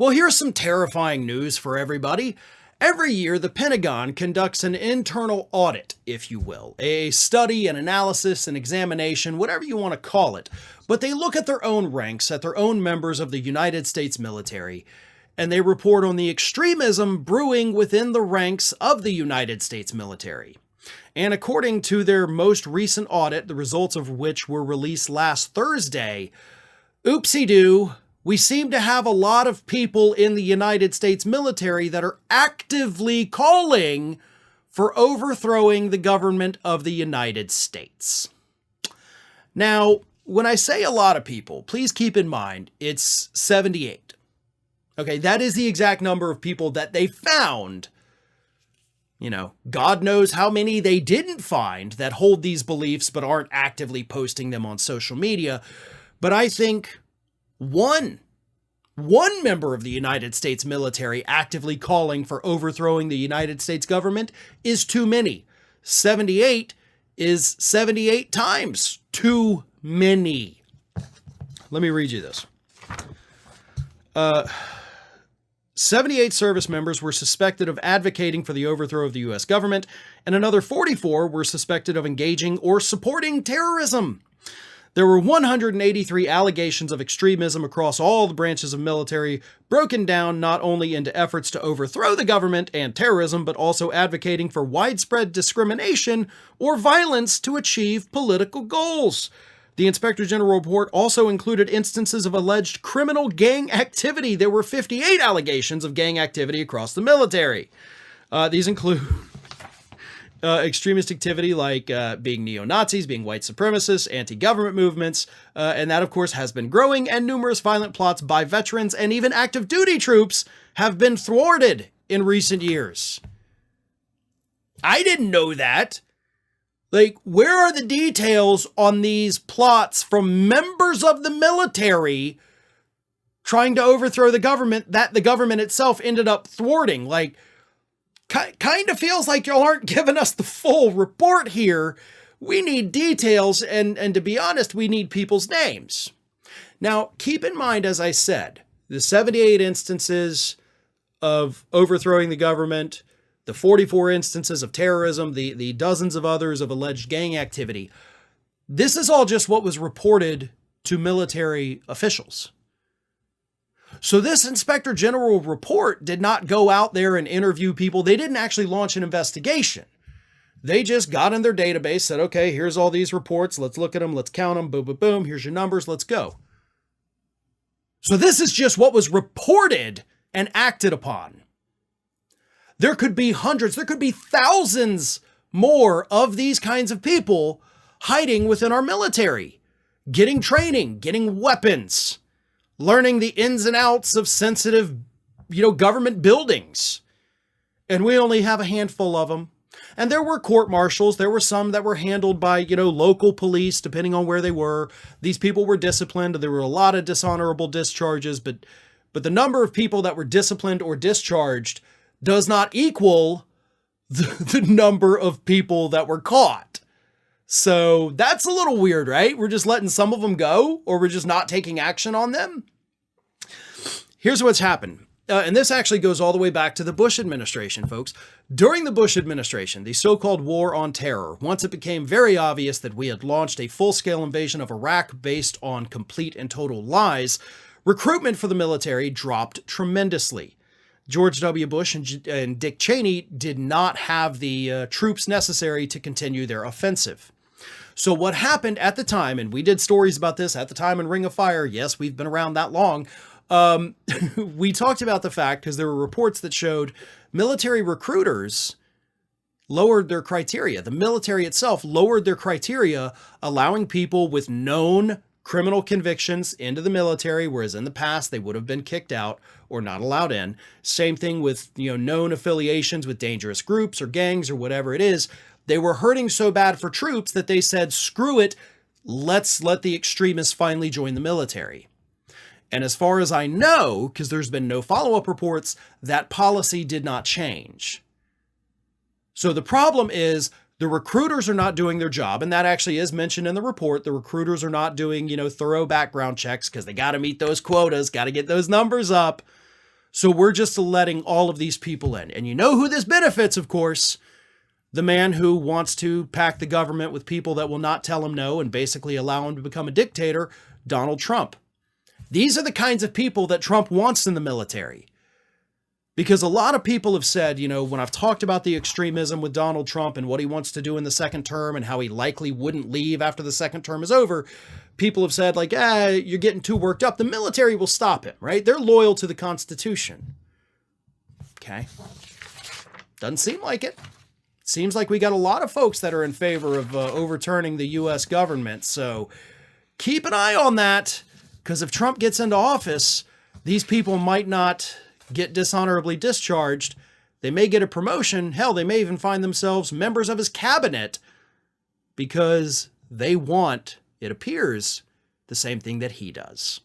Well, here's some terrifying news for everybody. Every year, the Pentagon conducts an internal audit, if you will, a study, an analysis, an examination, whatever you want to call it. But they look at their own ranks, at their own members of the United States military, and they report on the extremism brewing within the ranks of the United States military. And according to their most recent audit, the results of which were released last Thursday, oopsie-doo, we seem to have a lot of people in the United States military that are actively calling for overthrowing the government of the United States. Now, when I say a lot of people, please keep in mind, it's 78. Okay, that is the exact number of people that they found. You know, God knows how many they didn't find that hold these beliefs but aren't actively posting them on social media. But I think one member of the United States military actively calling for overthrowing the United States government is too many. 78 is 78 times too many. Let me read you this. 78 service members were suspected of advocating for the overthrow of the U.S. government, and another 44 were suspected of engaging or supporting terrorism. There were 183 allegations of extremism across all the branches of military, broken down not only into efforts to overthrow the government and terrorism, but also advocating for widespread discrimination or violence to achieve political goals. The Inspector General report also included instances of alleged criminal gang activity. There were 58 allegations of gang activity across the military. These include extremist activity like being neo-Nazis, being white supremacists, anti-government movements, and that, of course, has been growing, and numerous violent plots by veterans and even active duty troops have been thwarted in recent years. I didn't know that. Like, where are the details on these plots from members of the military trying to overthrow the government that the government itself ended up thwarting? Like, kind of feels like y'all aren't giving us the full report here. We need details, and to be honest, we need people's names. Now, keep in mind, as I said, the 78 instances of overthrowing the government, the 44 instances of terrorism, the dozens of others of alleged gang activity. This is all just what was reported to military officials. So this Inspector General report did not go out there and interview people. They didn't actually launch an investigation. They just got in their database, said, okay, here's all these reports. Let's look at them. Let's count them. Boom, boom, boom. Here's your numbers. Let's go. So this is just what was reported and acted upon. There could be hundreds, there could be thousands more of these kinds of people hiding within our military, getting training, getting weapons, learning the ins and outs of sensitive, government buildings. And we only have a handful of them. And there were court-martials. There were some that were handled by, local police, depending on where they were. These people were disciplined. There were a lot of dishonorable discharges, but the number of people that were disciplined or discharged does not equal the number of people that were caught. So that's a little weird, right? We're just letting some of them go, or we're just not taking action on them. Here's what's happened. And this actually goes all the way back to the Bush administration, folks. During the Bush administration, the so-called war on terror, once it became very obvious that we had launched a full-scale invasion of Iraq based on complete and total lies, recruitment for the military dropped tremendously. George W. Bush and Dick Cheney did not have the troops necessary to continue their offensive. So what happened at the time, and we did stories about this at the time in Ring of Fire. Yes, we've been around that long. We talked about the fact, because there were reports that showed military recruiters lowered their criteria. The military itself lowered their criteria, allowing people with known criminal convictions into the military, whereas in the past they would have been kicked out or not allowed in. Same thing with, known affiliations with dangerous groups or gangs or whatever it is. They were hurting so bad for troops that they said, screw it, let's let the extremists finally join the military. And as far as I know, because there's been no follow-up reports, that policy did not change. So the problem is the recruiters are not doing their job, and that actually is mentioned in the report. The recruiters are not doing, thorough background checks because they got to meet those quotas, got to get those numbers up. So we're just letting all of these people in. And you know who this benefits, of course? The man who wants to pack the government with people that will not tell him no and basically allow him to become a dictator, Donald Trump. These are the kinds of people that Trump wants in the military. Because a lot of people have said, you know, when I've talked about the extremism with Donald Trump and what he wants to do in the second term and how he likely wouldn't leave after the second term is over, people have said like, you're getting too worked up. The military will stop him, right? They're loyal to the Constitution. Okay. Doesn't seem like it. Seems like we got a lot of folks that are in favor of overturning the U.S. government. So keep an eye on that, because if Trump gets into office, these people might not get dishonorably discharged. They may get a promotion. Hell, they may even find themselves members of his cabinet because they want, it appears, the same thing that he does.